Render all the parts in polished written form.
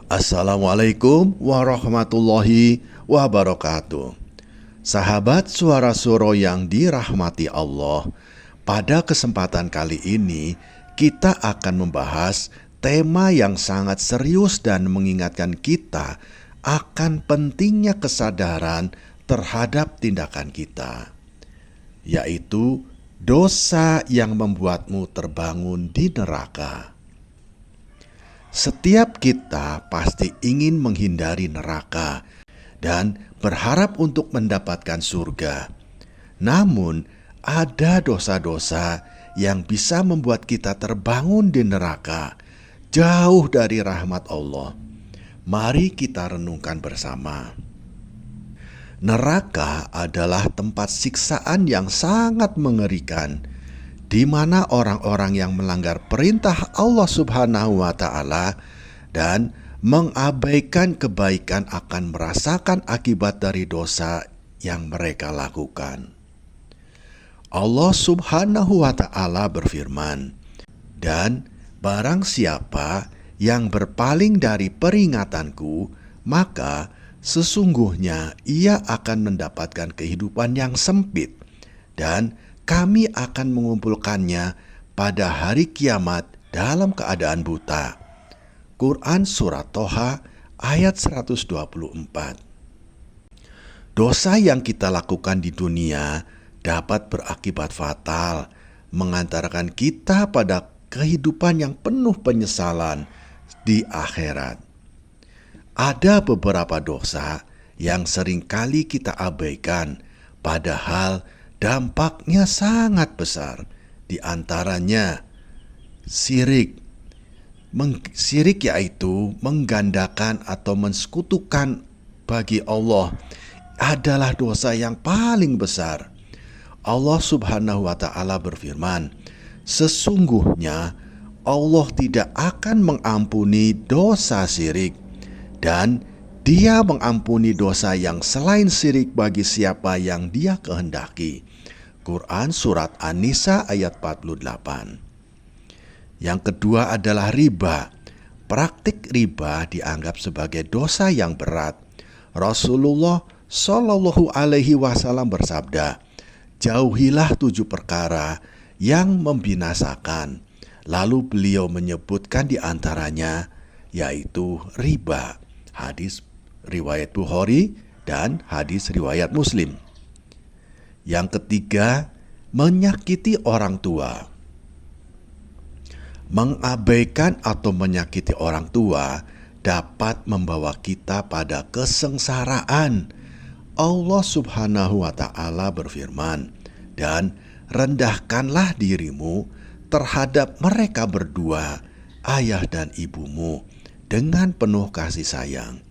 Assalamualaikum warahmatullahi wabarakatuh. Sahabat Suara Suro yang dirahmati Allah, pada kesempatan kali ini kita akan membahas tema yang sangat serius dan mengingatkan kita akan pentingnya kesadaran terhadap tindakan kita, yaitu dosa yang membuatmu terbangun di neraka. Setiap kita pasti ingin menghindari neraka dan berharap untuk mendapatkan surga. Namun, ada dosa-dosa yang bisa membuat kita terbangun di neraka, jauh dari rahmat Allah. Mari kita renungkan bersama. Neraka adalah tempat siksaan yang sangat mengerikan, di mana orang-orang yang melanggar perintah Allah Subhanahu wa Ta'ala dan mengabaikan kebaikan akan merasakan akibat dari dosa yang mereka lakukan. Allah Subhanahu wa Ta'ala berfirman, "Dan barang siapa yang berpaling dari peringatanku, maka sesungguhnya ia akan mendapatkan kehidupan yang sempit, dan kami akan mengumpulkannya pada hari kiamat dalam keadaan buta." Quran Surat Toha ayat 124. Dosa yang kita lakukan di dunia dapat berakibat fatal, mengantarkan kita pada kehidupan yang penuh penyesalan di akhirat. Ada beberapa dosa yang seringkali kita abaikan, padahal dampaknya sangat besar. Di antaranya syirik. Syirik yaitu menggandakan atau mensekutukan bagi Allah adalah dosa yang paling besar. Allah Subhanahu wa Ta'ala berfirman, "Sesungguhnya Allah tidak akan mengampuni dosa syirik, dan Dia mengampuni dosa yang selain syirik bagi siapa yang Dia kehendaki." Quran Surat An-Nisa ayat 48. Yang kedua adalah riba. Praktik riba dianggap sebagai dosa yang berat. Rasulullah Shallallahu Alaihi Wasallam bersabda, "Jauhilah 7 perkara yang membinasakan." Lalu beliau menyebutkan di antaranya yaitu riba. Hadis riwayat Bukhari dan hadis riwayat Muslim. Yang ketiga, menyakiti orang tua. Mengabaikan atau menyakiti orang tua dapat membawa kita pada kesengsaraan. Allah Subhanahu wa Ta'ala berfirman, "Dan rendahkanlah dirimu terhadap mereka berdua, ayah dan ibumu, dengan penuh kasih sayang."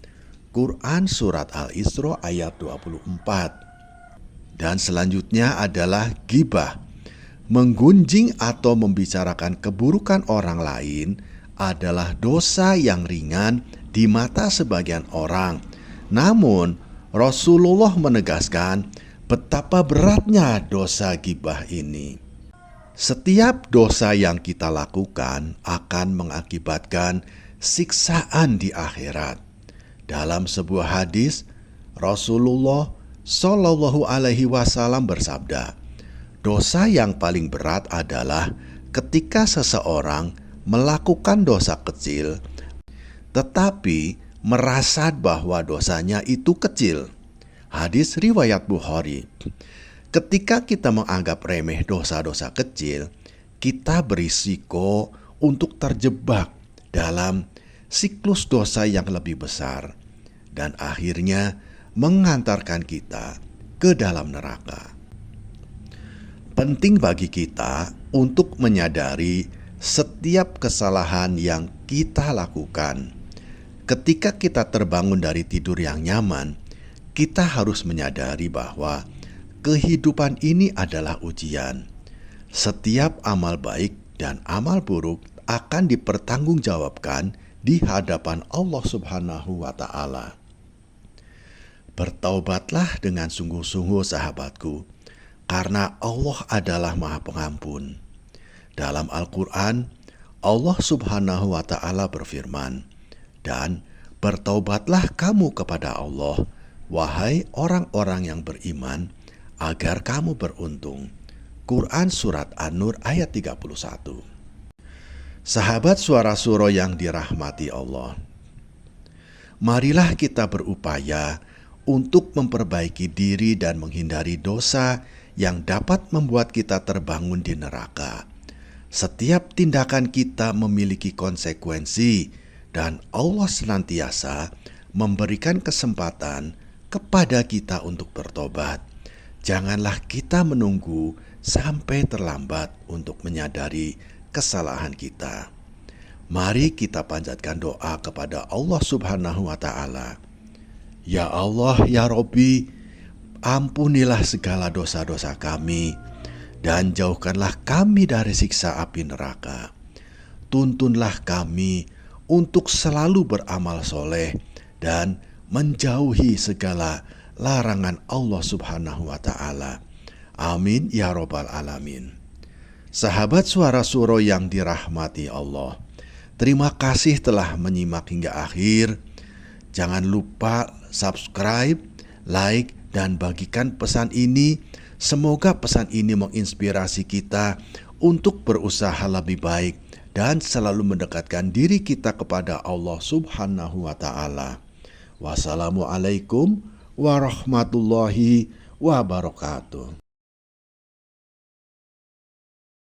Quran Surat Al-Isra ayat 24. Dan selanjutnya adalah ghibah. Menggunjing atau membicarakan keburukan orang lain adalah dosa yang ringan di mata sebagian orang. Namun, Rasulullah menegaskan betapa beratnya dosa ghibah ini. Setiap dosa yang kita lakukan akan mengakibatkan siksaan di akhirat. Dalam sebuah hadis, Rasulullah Shallallahu Alaihi Wasallam bersabda, "Dosa yang paling berat adalah ketika seseorang melakukan dosa kecil, tetapi merasa bahwa dosanya itu kecil." Hadis riwayat Bukhari. Ketika kita menganggap remeh dosa-dosa kecil, kita berisiko untuk terjebak dalam siklus dosa yang lebih besar dan akhirnya mengantarkan kita ke dalam neraka. Penting bagi kita untuk menyadari setiap kesalahan yang kita lakukan. Ketika kita terbangun dari tidur yang nyaman, kita harus menyadari bahwa kehidupan ini adalah ujian. Setiap amal baik dan amal buruk akan dipertanggungjawabkan di hadapan Allah Subhanahu wa Ta'ala. Bertaubatlah dengan sungguh-sungguh, sahabatku, karena Allah adalah Maha Pengampun. Dalam Al-Quran, Allah Subhanahu wa Ta'ala berfirman, "Dan Bertaubatlah kamu kepada Allah, wahai orang-orang yang beriman, agar kamu beruntung. Quran Surat An-Nur ayat 31. Sahabat Suara Suro yang dirahmati Allah, marilah kita berupaya untuk memperbaiki diri dan menghindari dosa yang dapat membuat kita terbangun di neraka. Setiap tindakan kita memiliki konsekuensi, dan Allah senantiasa memberikan kesempatan kepada kita untuk bertobat. Janganlah kita menunggu sampai terlambat untuk menyadari kesalahan kita. Mari kita panjatkan doa kepada Allah Subhanahu wa Ta'ala. Ya Allah, ya Robbi, ampunilah segala dosa-dosa kami, dan jauhkanlah kami dari siksa api neraka. Tuntunlah kami untuk selalu beramal soleh dan menjauhi segala larangan Allah Subhanahu wa Ta'ala. Amin ya Rabbal Alamin. Sahabat Suara Suro yang dirahmati Allah, terima kasih telah menyimak hingga akhir. Jangan lupa subscribe, like, dan bagikan pesan ini. Semoga pesan ini menginspirasi kita untuk berusaha lebih baik dan selalu mendekatkan diri kita kepada Allah Subhanahu wa Ta'ala. Wassalamualaikum warahmatullahi wabarakatuh.